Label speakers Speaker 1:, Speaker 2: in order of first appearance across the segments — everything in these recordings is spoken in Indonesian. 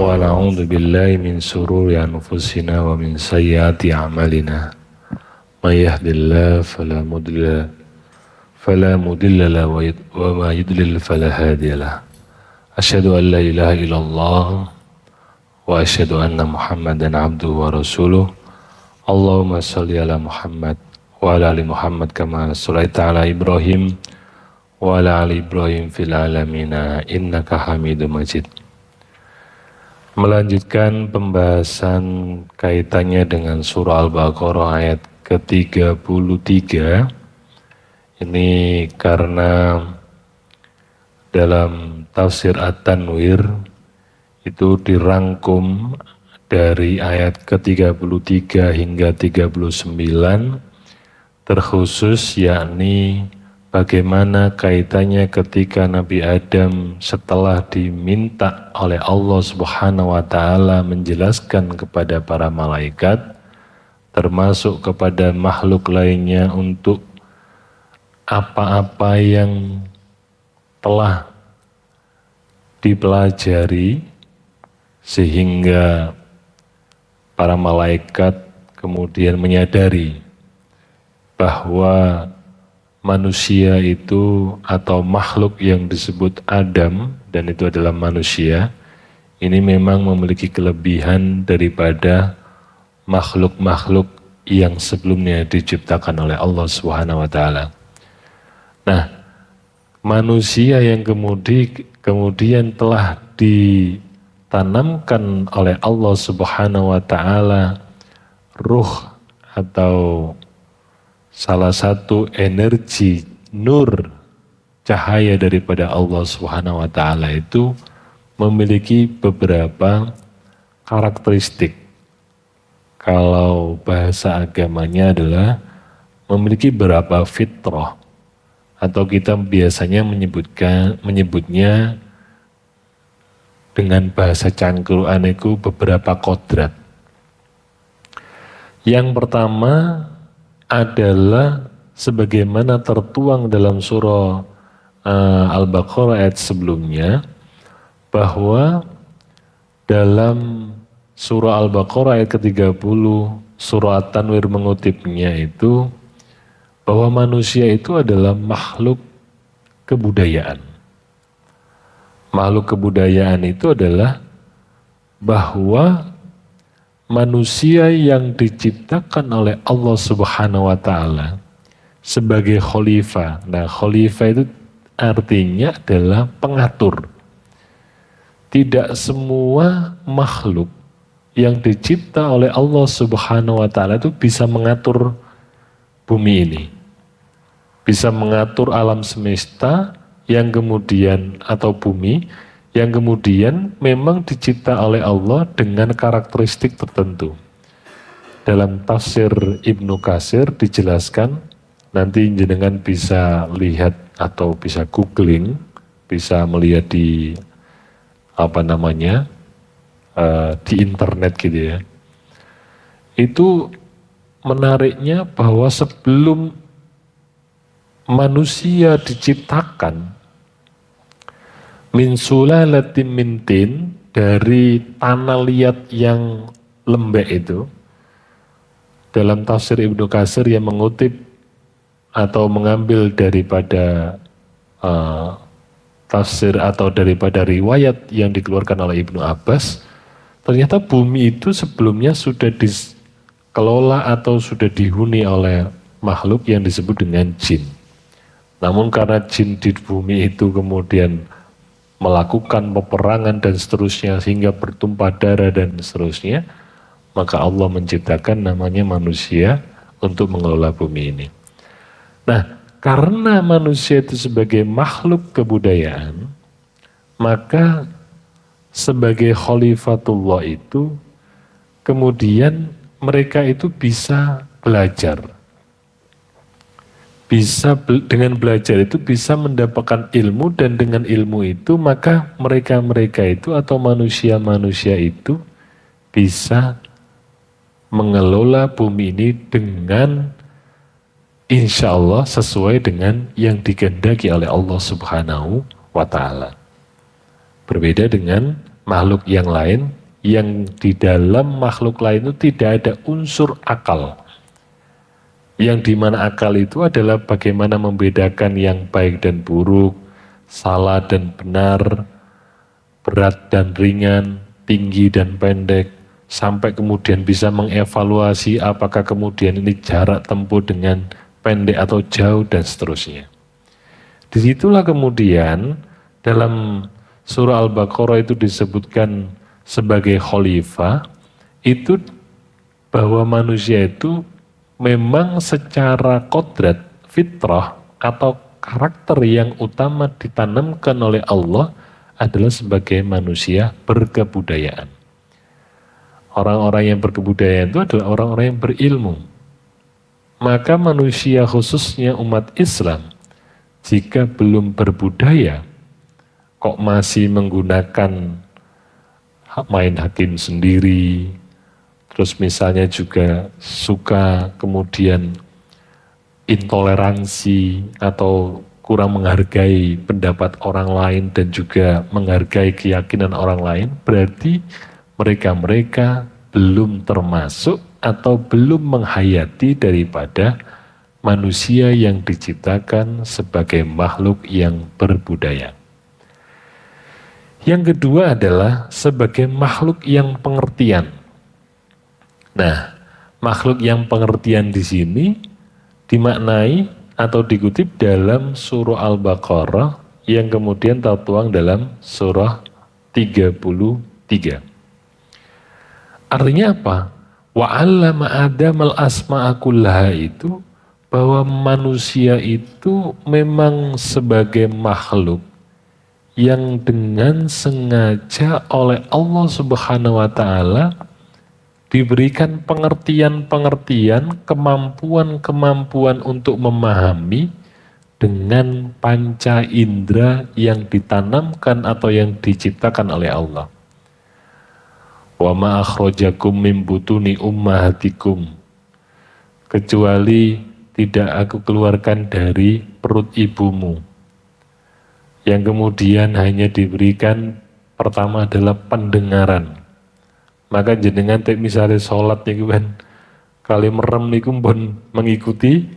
Speaker 1: ونعوذ بالله من شرور أنفسنا ومن سيئات أعمالنا من يهد الله فلا مضل له وما يضلل فلا هادي له أشهد أن لا إله إلا الله وأشهد أن محمدا عبده ورسوله اللهم صل على محمد وعلى آل محمد كما صليت على إبراهيم وعلى آل إبراهيم في العالمين إنك حميد مجيد. Melanjutkan pembahasan kaitannya dengan surah Al-Baqarah ayat ke-33. Ini karena dalam tafsir At-Tanwir itu dirangkum dari ayat ke-33 hingga 39 terkhusus, yakni bagaimana kaitannya ketika Nabi Adam setelah diminta oleh Allah Subhanahu wa Ta'ala menjelaskan kepada para malaikat termasuk kepada makhluk lainnya untuk apa-apa yang telah dipelajari sehingga para malaikat kemudian menyadari bahwa manusia itu atau makhluk yang disebut Adam, dan itu adalah manusia, ini memang memiliki kelebihan daripada makhluk-makhluk yang sebelumnya diciptakan oleh Allah Subhanahu wa Ta'ala. Nah, manusia yang kemudian telah ditanamkan oleh Allah Subhanahu wa Ta'ala ruh atau salah satu energi nur cahaya daripada Allah Subhanahu wa Ta'ala itu memiliki beberapa karakteristik. Kalau bahasa agamanya adalah memiliki beberapa fitrah, atau kita biasanya menyebutnya dengan bahasa cangkruan itu beberapa kodrat. Yang pertama adalah sebagaimana tertuang dalam surah Al-Baqarah ayat sebelumnya, bahwa dalam surah Al-Baqarah ayat ke-30 surah At-Tanwir mengutipnya itu bahwa manusia itu adalah makhluk kebudayaan. Makhluk kebudayaan itu adalah bahwa manusia yang diciptakan oleh Allah Subhanahu wa Ta'ala sebagai khalifah. Nah, khalifah itu artinya adalah pengatur. Tidak semua makhluk yang dicipta oleh Allah Subhanahu wa Ta'ala itu bisa mengatur bumi ini. Bisa mengatur alam semesta yang kemudian atau bumi yang kemudian memang dicipta oleh Allah dengan karakteristik tertentu. Dalam tafsir Ibnu Katsir dijelaskan, nanti jenengan bisa lihat atau bisa googling, bisa melihat di di internet gitu ya. Itu menariknya bahwa sebelum manusia diciptakan min sulalatin min tin, dari tanah liat yang lembek itu, dalam tafsir Ibnu Katsir yang mengutip atau mengambil daripada tafsir atau daripada riwayat yang dikeluarkan oleh Ibnu Abbas, ternyata bumi itu sebelumnya sudah dikelola atau sudah dihuni oleh makhluk yang disebut dengan jin. Namun karena jin di bumi itu kemudian melakukan peperangan dan seterusnya sehingga bertumpah darah dan seterusnya, maka Allah menciptakan namanya manusia untuk mengelola bumi ini. Nah, karena manusia itu sebagai makhluk kebudayaan, maka sebagai khalifatullah itu kemudian mereka itu bisa belajar. Dengan belajar itu bisa mendapatkan ilmu, dan dengan ilmu itu maka mereka itu atau manusia itu bisa mengelola bumi ini dengan insya Allah sesuai dengan yang dikehendaki oleh Allah Subhanahu wa Ta'ala. Berbeda dengan makhluk yang lain, yang di dalam makhluk lain itu tidak ada unsur akal. Yang dimana akal itu adalah bagaimana membedakan yang baik dan buruk, salah dan benar, berat dan ringan, tinggi dan pendek, sampai kemudian bisa mengevaluasi apakah kemudian ini jarak tempuh dengan pendek atau jauh dan seterusnya. Disitulah kemudian dalam surah Al-Baqarah itu disebutkan sebagai khalifah, itu bahwa manusia itu memang secara kodrat, fitrah atau karakter yang utama ditanamkan oleh Allah adalah sebagai manusia berkebudayaan. Orang-orang yang berkebudayaan itu adalah orang-orang yang berilmu. Maka manusia khususnya umat Islam, jika belum berbudaya, kok masih menggunakan main hakim sendiri, terus misalnya juga suka kemudian intoleransi atau kurang menghargai pendapat orang lain dan juga menghargai keyakinan orang lain, berarti mereka-mereka belum termasuk atau belum menghayati daripada manusia yang diciptakan sebagai makhluk yang berbudaya. Yang kedua adalah sebagai makhluk yang pengertian. Nah, makhluk yang pengertian di sini dimaknai atau dikutip dalam surah Al-Baqarah yang kemudian tertuang dalam surah 33. Artinya apa? Wa 'allama Adamal asma'a kullaha itu bahwa manusia itu memang sebagai makhluk yang dengan sengaja oleh Allah Subhanahu wa taala diberikan pengertian-pengertian, kemampuan-kemampuan untuk memahami dengan panca indera yang ditanamkan atau yang diciptakan oleh Allah. Wa ma akhrajakum min butuni ummahatikum, kecuali tidak aku keluarkan dari perut ibumu. Yang kemudian hanya diberikan pertama adalah pendengaran. Maka jenengan misalnya sholat niku kan kali merem niku pun mengikuti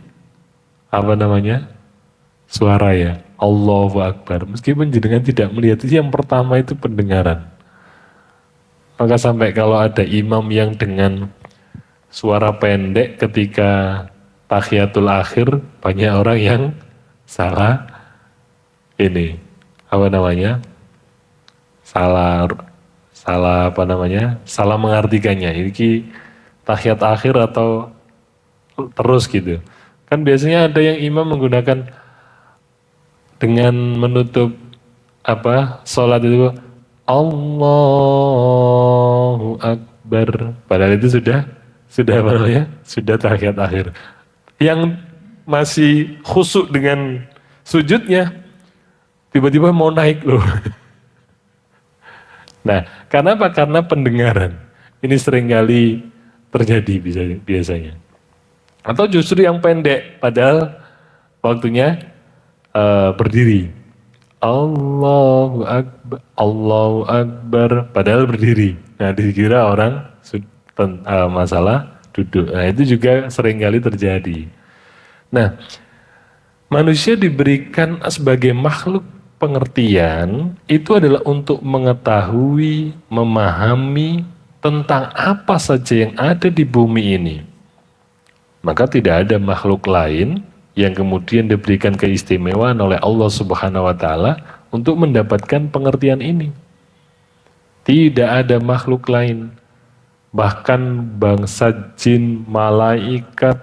Speaker 1: apa namanya suara ya, Allahu Akbar. Meskipun jenengan tidak melihat, itu yang pertama itu pendengaran. Maka sampai kalau ada imam yang dengan suara pendek ketika tahiyatul akhir, banyak orang yang salah ini apa namanya salah apa namanya salah mengartikannya. Ini tahiyat akhir atau terus gitu kan. Biasanya ada yang imam menggunakan dengan menutup apa sholat itu Allahu Akbar, padahal itu sudah apa namanya sudah tahiyat akhir. Yang masih khusyuk dengan sujudnya tiba-tiba mau naik loh. Nah, karena apa? Karena pendengaran. Ini seringkali terjadi biasanya. Atau justru yang pendek, padahal waktunya berdiri. Allahu Akbar, padahal berdiri. Nah, dikira orang masalah duduk. Nah, itu juga seringkali terjadi. Nah, manusia diberikan sebagai makhluk pengertian itu adalah untuk mengetahui, memahami tentang apa saja yang ada di bumi ini. Maka tidak ada makhluk lain yang kemudian diberikan keistimewaan oleh Allah Subhanahu wa taala untuk mendapatkan pengertian ini. Tidak ada makhluk lain, bahkan bangsa jin, malaikat,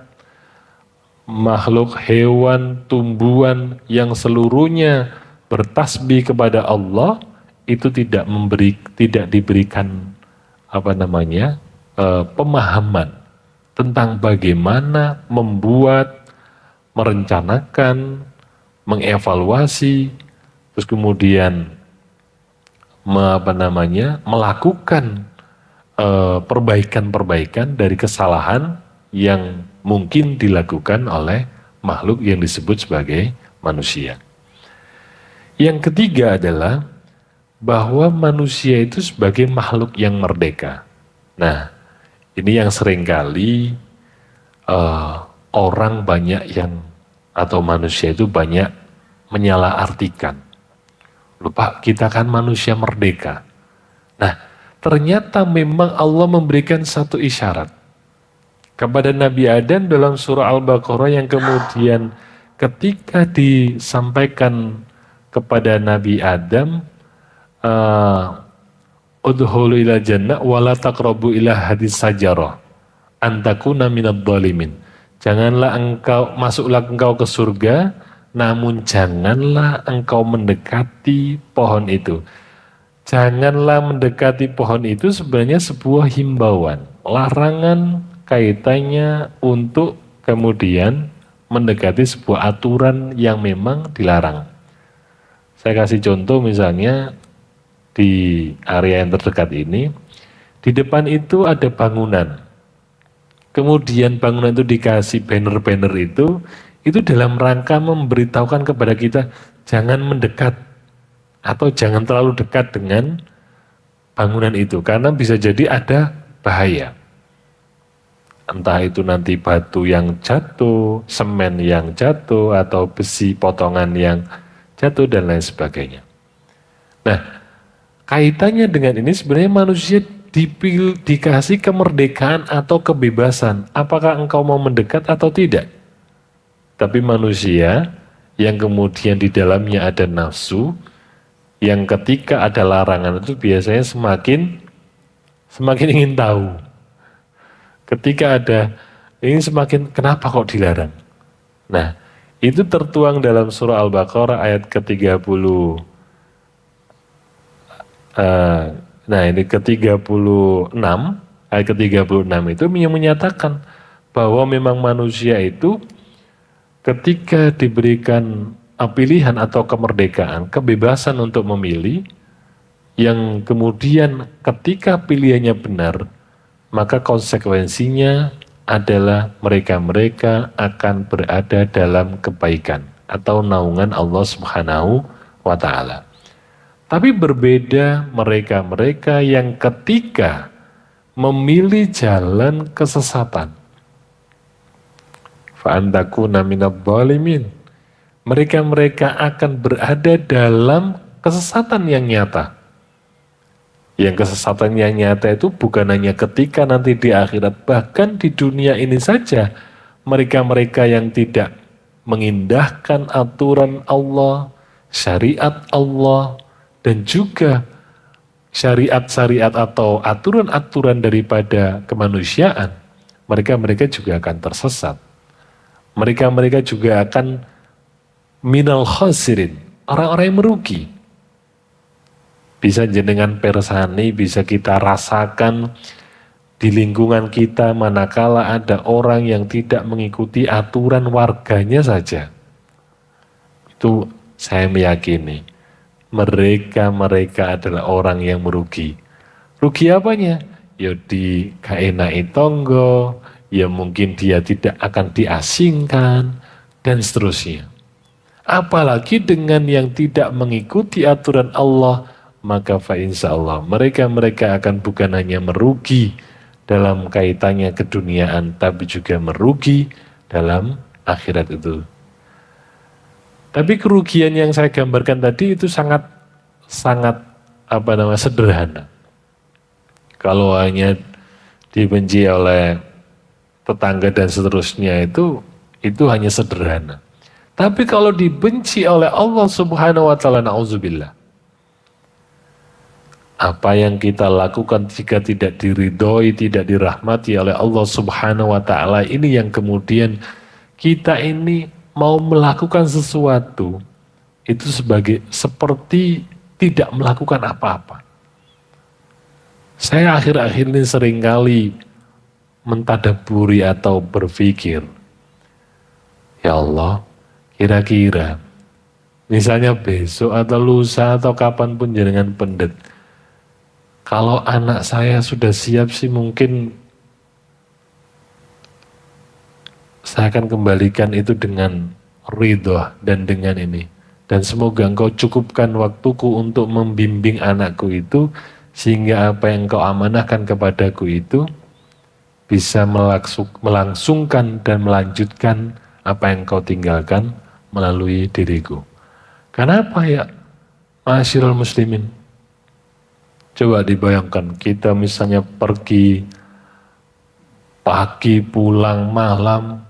Speaker 1: makhluk hewan, tumbuhan yang seluruhnya bertasbih kepada Allah itu tidak diberikan apa namanya pemahaman tentang bagaimana membuat, merencanakan, mengevaluasi, terus kemudian melakukan perbaikan-perbaikan dari kesalahan yang mungkin dilakukan oleh makhluk yang disebut sebagai manusia. Yang ketiga adalah bahwa manusia itu sebagai makhluk yang merdeka. Nah, ini yang seringkali orang banyak yang atau manusia itu banyak menyalahartikan. Lupa kita kan manusia merdeka. Nah, ternyata memang Allah memberikan satu isyarat kepada Nabi Adam dalam surah Al-Baqarah yang kemudian ketika disampaikan kepada Nabi Adam, udhulu ila jannah wala taqrabu ila hadis sajarah antakuna minadh dhalimin. Masuklah engkau ke surga, namun janganlah engkau mendekati pohon itu. Janganlah mendekati pohon itu sebenarnya sebuah himbauan, larangan kaitannya untuk kemudian mendekati sebuah aturan yang memang dilarang. Saya kasih contoh misalnya di area yang terdekat ini, di depan itu ada bangunan. Kemudian bangunan itu dikasih banner-banner itu dalam rangka memberitahukan kepada kita jangan mendekat atau jangan terlalu dekat dengan bangunan itu karena bisa jadi ada bahaya. Entah itu nanti batu yang jatuh, semen yang jatuh, atau besi potongan yang jatuh dan lain sebagainya. Nah, kaitannya dengan ini sebenarnya manusia dikasih kemerdekaan atau kebebasan. Apakah engkau mau mendekat atau tidak? Tapi manusia yang kemudian di dalamnya ada nafsu, yang ketika ada larangan itu biasanya semakin ingin tahu. Ketika ada ini semakin kenapa kok dilarang? Nah, itu tertuang dalam surah Al-Baqarah ayat ke-30. Nah ini ke-36, ayat ke-36 itu yang menyatakan bahwa memang manusia itu ketika diberikan pilihan atau kemerdekaan, kebebasan untuk memilih, yang kemudian ketika pilihannya benar, maka konsekuensinya adalah mereka-mereka akan berada dalam kebaikan atau naungan Allah Subhanahu wa Ta'ala. Tapi berbeda mereka-mereka yang ketika memilih jalan kesesatan. Fa'antakuna minadh dhalimin. Mereka-mereka akan berada dalam kesesatan yang nyata. Yang kesesatan yang nyata itu bukan hanya ketika nanti di akhirat, bahkan di dunia ini saja. Mereka-mereka yang tidak mengindahkan aturan Allah, syariat Allah, dan juga syariat-syariat atau aturan-aturan daripada kemanusiaan, mereka juga akan tersesat. Mereka juga akan minal khasirin, orang-orang yang merugi. Bisa jenengan persani, bisa kita rasakan di lingkungan kita manakala ada orang yang tidak mengikuti aturan warganya saja. Itu saya meyakini mereka adalah orang yang merugi. Rugi apanya? Ya di kaenai tonggo, ya mungkin dia tidak akan diasingkan, dan seterusnya. Apalagi dengan yang tidak mengikuti aturan Allah, maka insya-Allah mereka akan bukan hanya merugi dalam kaitannya keduniaan, tapi juga merugi dalam akhirat itu. Tapi kerugian yang saya gambarkan tadi itu sangat sederhana. Kalau hanya dibenci oleh tetangga dan seterusnya itu hanya sederhana. Tapi kalau dibenci oleh Allah Subhanahu wa Ta'ala, na'udzubillah, apa yang kita lakukan jika tidak diridhoi, tidak dirahmati oleh Allah Subhanahu wa Ta'ala, ini yang kemudian kita ini mau melakukan sesuatu itu seperti tidak melakukan apa-apa. Saya akhir-akhir ini seringkali mentadaburi atau berpikir, ya Allah, kira-kira misalnya besok atau lusa atau kapanpun jenengan pendet, kalau anak saya sudah siap sih mungkin saya akan kembalikan itu dengan ridho dan dengan ini. Dan semoga engkau cukupkan waktuku untuk membimbing anakku itu, sehingga apa yang engkau amanahkan kepadaku itu bisa melangsungkan dan melanjutkan apa yang engkau tinggalkan melalui diriku. Kenapa ya, ma'asyiral muslimin? Coba dibayangkan, kita misalnya pergi pagi pulang malam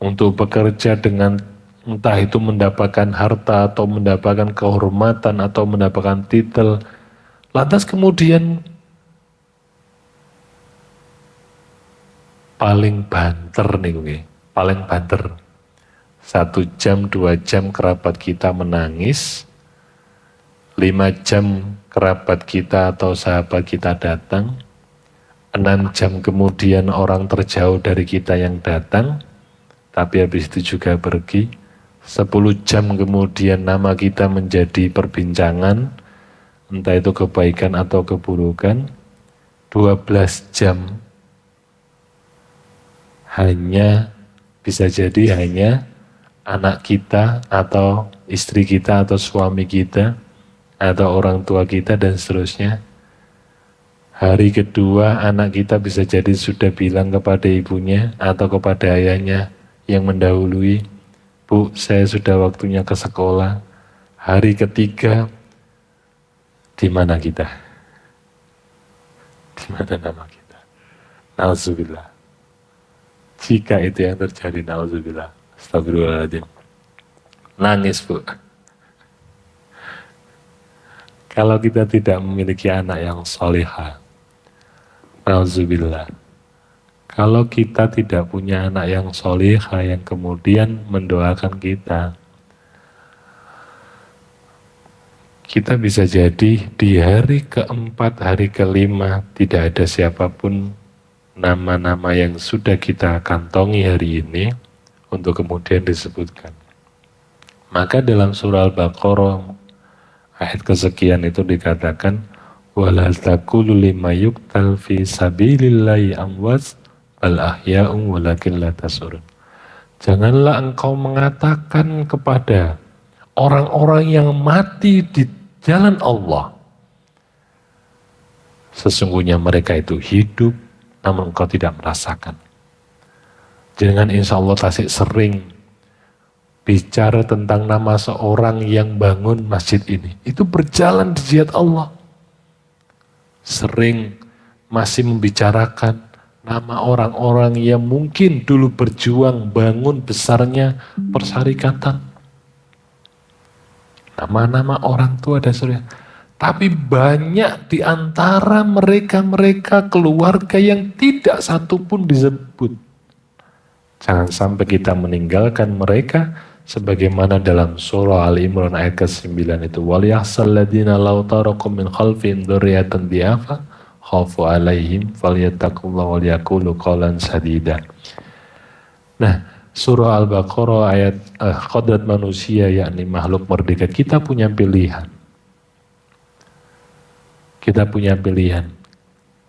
Speaker 1: untuk bekerja dengan entah itu mendapatkan harta atau mendapatkan kehormatan atau mendapatkan titel. Lantas kemudian paling banter nih, paling banter. 1 jam, 2 jam kerabat kita menangis, 5 jam kerabat kita atau sahabat kita datang, 6 jam kemudian orang terjauh dari kita yang datang, tapi habis itu juga pergi. 10 jam kemudian nama kita menjadi perbincangan, entah itu kebaikan atau keburukan. 12 jam hanya bisa jadi hanya anak kita atau istri kita atau suami kita atau orang tua kita dan seterusnya. Hari kedua anak kita bisa jadi sudah bilang kepada ibunya atau kepada ayahnya yang mendahului, Bu, saya sudah waktunya ke sekolah. Hari ketiga, di mana kita? Di mana nama kita? Nauzubillah. Jika itu yang terjadi, nauzubillah. Astagfirullahaladzim. Nangis, Bu. Kalau kita tidak memiliki anak yang solihah, nauzubillah. Kalau kita tidak punya anak yang solihah yang kemudian mendoakan kita bisa jadi di hari keempat, hari kelima tidak ada siapapun nama-nama yang sudah kita kantongi hari ini untuk kemudian disebutkan. Maka dalam surah Al-Baqarah ayat kesekian itu dikatakan, wala taqulu lima yuqtal fi sabilillahi amwat bal ahya'un walakin la tashurun. Janganlah engkau mengatakan kepada orang-orang yang mati di jalan Allah, sesungguhnya mereka itu hidup, namun engkau tidak merasakan. Jangan insya Allah tasik sering bicara tentang nama seorang yang bangun masjid ini. Itu berjalan di jihad Allah. Sering masih membicarakan nama orang-orang yang mungkin dulu berjuang bangun besarnya persyarikatan. Nama-nama orang tua dan saudara. Tapi banyak di antara mereka-mereka keluarga yang tidak satu pun disebut. Jangan sampai kita meninggalkan mereka sebagaimana dalam surah Al-Imran ayat ke-9 itu. وَلْيَحْسَ الَّذِينَ لَوْ تَرَكُوا مِنْ خَلْفِهِمْ ذُرِّيَّةً ضِعَافًا خَافُوا عَلَيْهِمْ فَلْيَتَّقُوا اللَّهَ وَلْيَقُولُوا قَوْلًا سَدِيدًا. Nah, surah Al-Baqarah ayat kodrat manusia, yakni makhluk merdeka, kita punya pilihan. Kita punya pilihan.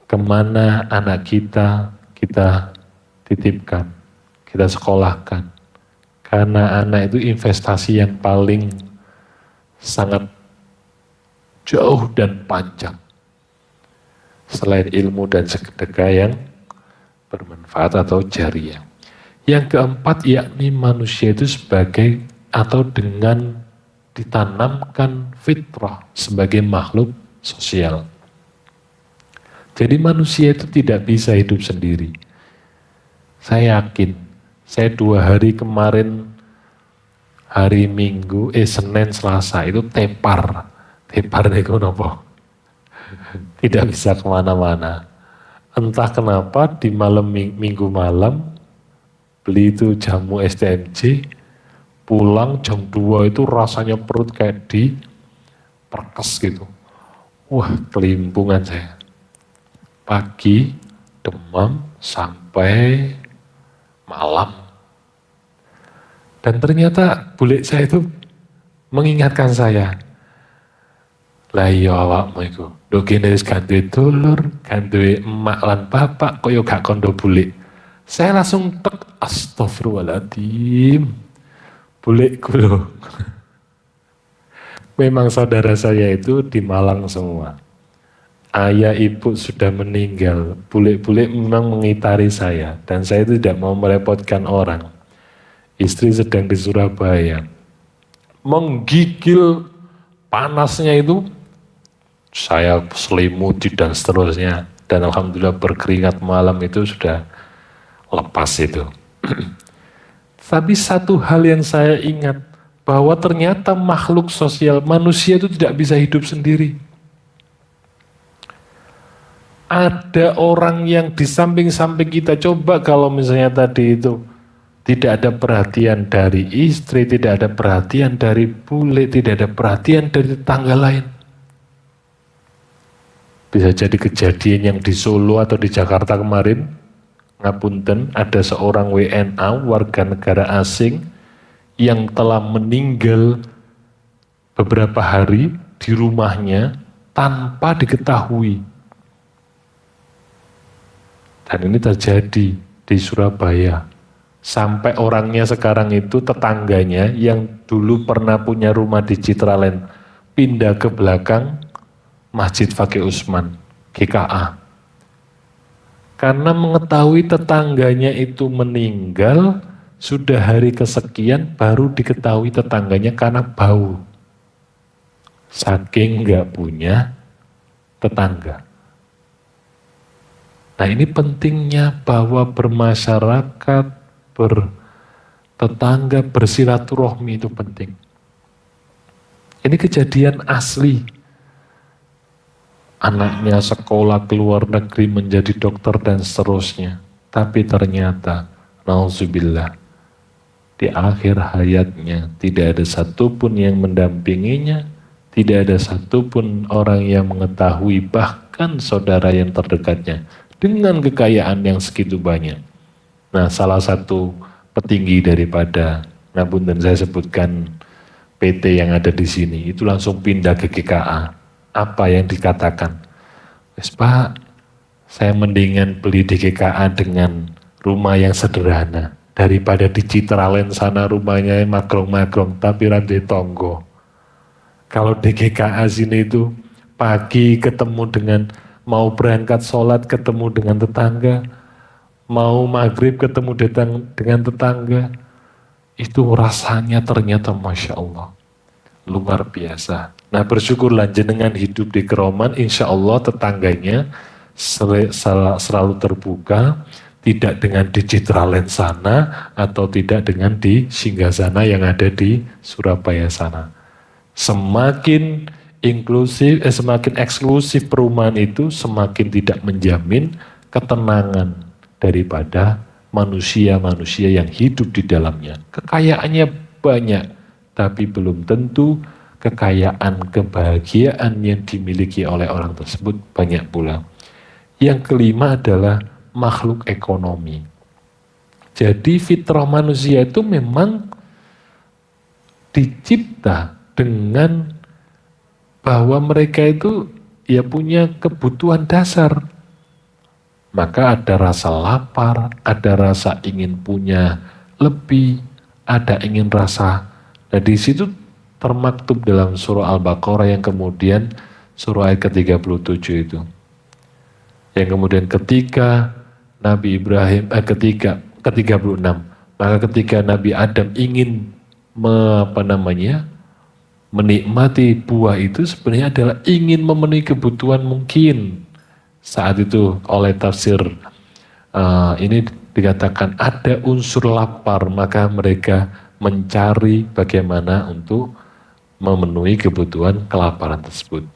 Speaker 1: Kemana anak kita titipkan, kita sekolahkan. Karena anak itu investasi yang paling sangat jauh dan panjang. Selain ilmu dan sedekah yang bermanfaat atau jariah. Yang keempat, yakni manusia itu sebagai atau dengan ditanamkan fitrah sebagai makhluk sosial. Jadi manusia itu tidak bisa hidup sendiri. Saya yakin, saya 2 hari kemarin, hari Minggu, Senin, Selasa itu tepar niku nopo. Tidak bisa kemana-mana. Entah kenapa di malam Minggu malam, beli itu jamu STMJ, pulang jam 2 itu rasanya perut kayak di perkes gitu. Wah, kelimpungan saya. Pagi, demam, sampai malam. Dan ternyata bule saya itu mengingatkan saya, lah iya awakmu iku, do kene wis ganduwe dulur, ganduwe emak lan bapak, kok yo gak kondo bule. Saya langsung tek, astagfirullahaladzim, buleku loh. Memang saudara saya itu di Malang semua. Ayah ibu sudah meninggal, bule-bule memang mengitari saya. Dan saya tidak mau merepotkan orang. Istri sedang di Surabaya. Menggigil panasnya itu, saya selimuti dan seterusnya. Dan alhamdulillah berkeringat malam itu sudah lepas itu. Tapi satu hal yang saya ingat, bahwa ternyata makhluk sosial manusia itu tidak bisa hidup sendiri. Ada orang yang di samping-samping kita, coba kalau misalnya tadi itu tidak ada perhatian dari istri, tidak ada perhatian dari bule, tidak ada perhatian dari tetangga lain. Bisa jadi kejadian yang di Solo atau di Jakarta kemarin, ngapunten, ada seorang WNA, warga negara asing, yang telah meninggal beberapa hari di rumahnya tanpa diketahui. Dan ini terjadi di Surabaya. Sampai orangnya sekarang itu tetangganya yang dulu pernah punya rumah di Citraland pindah ke belakang Masjid Fakih Usman, GKA. Karena mengetahui tetangganya itu meninggal, sudah hari kesekian baru diketahui tetangganya karena bau. Saking nggak punya tetangga. Nah ini pentingnya bahwa bermasyarakat, bertetangga, bersilaturahmi itu penting. Ini kejadian asli. Anaknya sekolah ke luar negeri menjadi dokter dan seterusnya. Tapi ternyata, nauzubillah, di akhir hayatnya tidak ada satupun yang mendampinginya, tidak ada satupun orang yang mengetahui, bahkan saudara yang terdekatnya, dengan kekayaan yang segitu banyak. Nah, salah satu petinggi daripada, ngapunten saya sebutkan PT yang ada di sini, itu langsung pindah ke GKA. Apa yang dikatakan? Wes Pak, saya mendingan beli di GKA dengan rumah yang sederhana daripada di Citraland sana rumahnya magrong-magrong tapi rantai tonggo. Kalau di GKA sini itu pagi ketemu dengan, mau berangkat sholat ketemu dengan tetangga, mau maghrib ketemu dengan tetangga, itu rasanya ternyata Masya Allah luar biasa. Nah bersyukurlah jenengan hidup di Keroman, insya Allah tetangganya selalu terbuka, tidak dengan di Citraland sana atau tidak dengan di Singgasana yang ada di Surabaya sana. Semakin inklusif, semakin eksklusif perumahan itu semakin tidak menjamin ketenangan daripada manusia-manusia yang hidup di dalamnya. Kekayaannya banyak, tapi belum tentu kekayaan, kebahagiaan yang dimiliki oleh orang tersebut banyak pula. Yang kelima adalah makhluk ekonomi. Jadi fitrah manusia itu memang dicipta dengan bahwa mereka itu ya punya kebutuhan dasar. Maka ada rasa lapar, ada rasa ingin punya lebih, ada ingin rasa. Nah di situ termaktub dalam surah Al-Baqarah yang kemudian surah ayat ke-37 itu. Yang kemudian ketika Nabi Ibrahim, ke-36, maka ketika Nabi Adam ingin menikmati buah itu sebenarnya adalah ingin memenuhi kebutuhan mungkin. Saat itu oleh tafsir ini dikatakan ada unsur lapar, maka mereka mencari bagaimana untuk memenuhi kebutuhan kelaparan tersebut.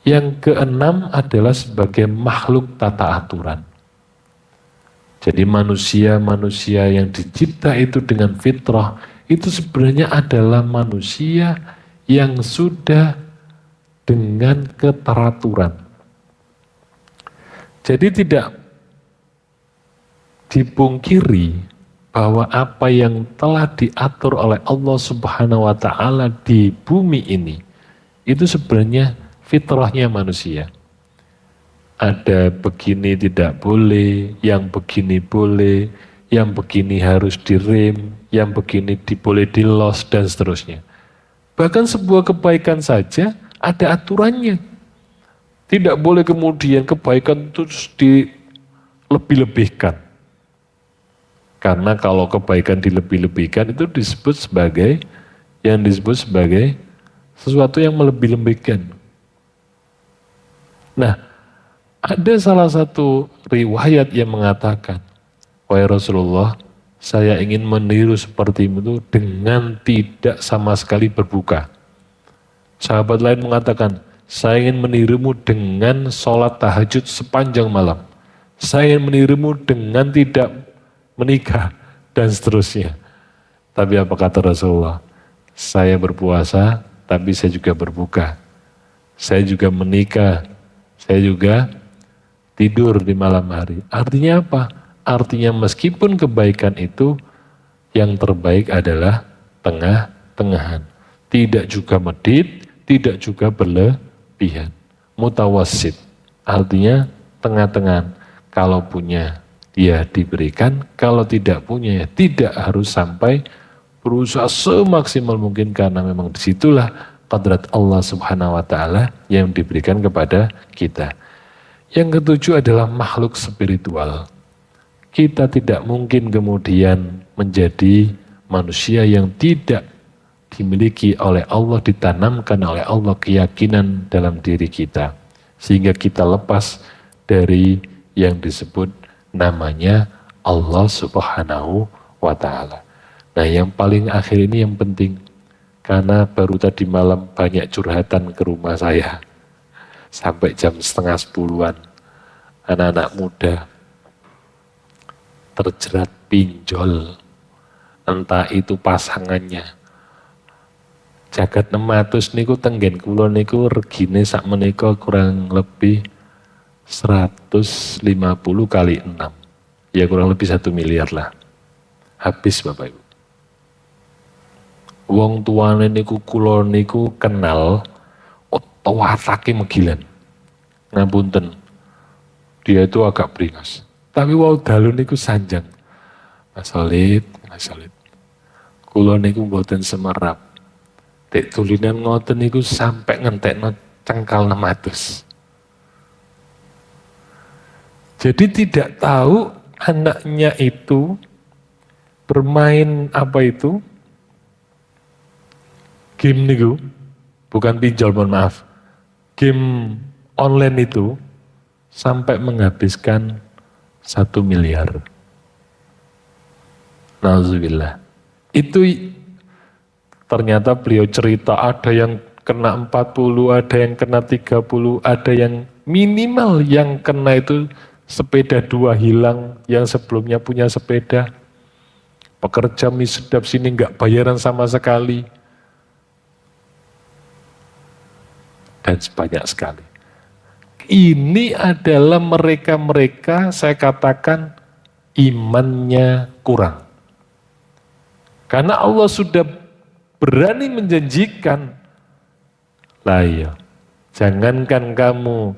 Speaker 1: Yang keenam adalah sebagai makhluk tata aturan. Jadi manusia-manusia yang dicipta itu dengan fitrah, itu sebenarnya adalah manusia yang sudah dengan keteraturan. Jadi tidak dipungkiri bahwa apa yang telah diatur oleh Allah Subhanahu wa Ta'ala di bumi ini itu sebenarnya fitrahnya manusia. Ada begini tidak boleh, yang begini boleh, yang begini harus direm, yang begini boleh di-loss dan seterusnya. Bahkan sebuah kebaikan saja ada aturannya. Tidak boleh kemudian kebaikan itu dilebih-lebihkan. Karena kalau kebaikan dilebih-lebihkan itu disebut sebagai sesuatu yang melebih-lebihkan. Nah, ada salah satu riwayat yang mengatakan, wahai Rasulullah, saya ingin meniru seperti itu dengan tidak sama sekali berbuka. Sahabat lain mengatakan, saya ingin menirumu dengan sholat tahajud sepanjang malam. Saya ingin menirumu dengan tidak menikah, dan seterusnya. Tapi apa kata Rasulullah? Saya berpuasa, tapi saya juga berbuka. Saya juga menikah, saya juga tidur di malam hari. Artinya apa? Artinya meskipun kebaikan itu yang terbaik adalah tengah-tengahan. Tidak juga medit, tidak juga berlebihan. Mutawassit. Artinya tengah-tengahan. Kalau punya dia diberikan, kalau tidak punya ya tidak harus sampai berusaha semaksimal mungkin karena memang disitulah qadrat Allah Subhanahu wa ta'ala yang diberikan kepada kita. Yang ketujuh adalah makhluk spiritual. Kita tidak mungkin kemudian menjadi manusia yang tidak dimiliki oleh Allah, ditanamkan oleh Allah keyakinan dalam diri kita. Sehingga kita lepas dari yang disebut namanya Allah Subhanahu wa ta'ala. Nah, yang paling akhir ini yang penting. Karena baru tadi malam banyak curhatan ke rumah saya. Sampai jam 9:30-an. Anak-anak muda terjerat pinjol. Entah itu pasangannya. Jagat 600 niku tenggen kula niku regine sak menika kurang lebih 150 kali 6. Ya kurang lebih 1 miliar lah. Habis Bapak Ibu. Wong tuane niku kula niku kenal watake megilan. Ngapunten. Dia itu agak beringas. Tapi wau dalu niku sanjang. Mas Solid. Kula niku mboten semerap. Dek tulinan ngoten niku sampai ngentekno cengkal 600. Jadi tidak tahu anaknya itu bermain apa itu? Game niku, bukan pinjol, mohon maaf. Game online itu sampai menghabiskan 1 miliar. Nauzubillah. Itu ternyata beliau cerita ada yang kena 40, ada yang kena 30, ada yang minimal yang kena itu sepeda 2 hilang, yang sebelumnya punya sepeda. Pekerja mie sedap sini nggak bayaran sama sekali. Dan sebanyak sekali. Ini adalah mereka-mereka saya katakan imannya kurang. Karena Allah sudah berani menjanjikan. Lah iya, jangankan kamu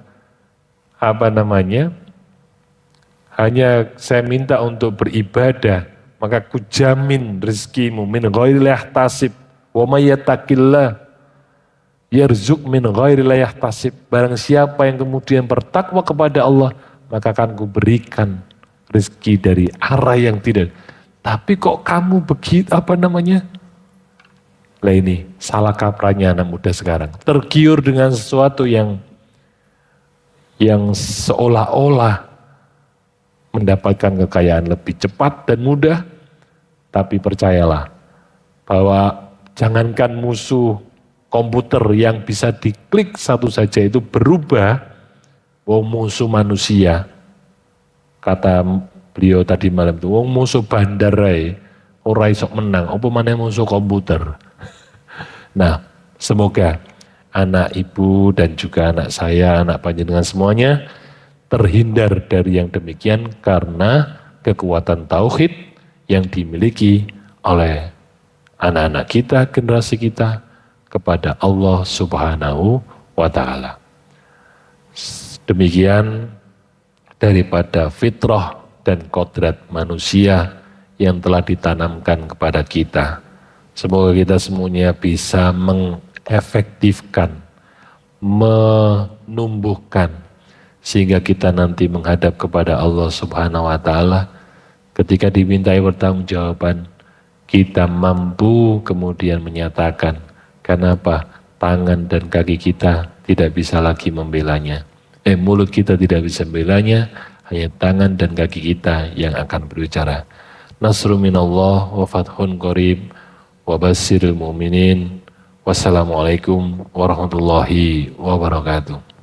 Speaker 1: hanya saya minta untuk beribadah, maka kujamin rezekimu min ghairi yahtasib wa may yattaqillah yarzuq min ghairi yahtasib. Barang siapa yang kemudian bertakwa kepada Allah, maka akan kuberikan rezeki dari arah yang tidak. Tapi kok kamu begitu Lah ini salah kaprahnya anak muda sekarang. Tergiur dengan sesuatu yang seolah-olah mendapatkan kekayaan lebih cepat dan mudah. Tapi percayalah bahwa jangankan musuh komputer yang bisa diklik satu saja itu berubah, musuh manusia. Kata beliau tadi malam itu, musuh bandar ora iso menang, apa maneh musuh komputer. Nah, semoga anak ibu dan juga anak saya, anak panjenengan semuanya terhindar dari yang demikian karena kekuatan tauhid yang dimiliki oleh anak-anak kita, generasi kita kepada Allah Subhanahu wa ta'ala. Demikian daripada fitrah dan kodrat manusia yang telah ditanamkan kepada kita. Semoga kita semuanya bisa mengefektifkan, menumbuhkan, sehingga kita nanti menghadap kepada Allah Subhanahu wa Ta'ala. Ketika dimintai pertanggungjawaban, kita mampu kemudian menyatakan, kenapa tangan dan kaki kita tidak bisa lagi membelanya. Mulut kita tidak bisa membelanya, hanya tangan dan kaki kita yang akan berbicara. Nasrun minallah wa fathun qarib wa basyiril mu'minin. Wassalamualaikum warahmatullahi wabarakatuh.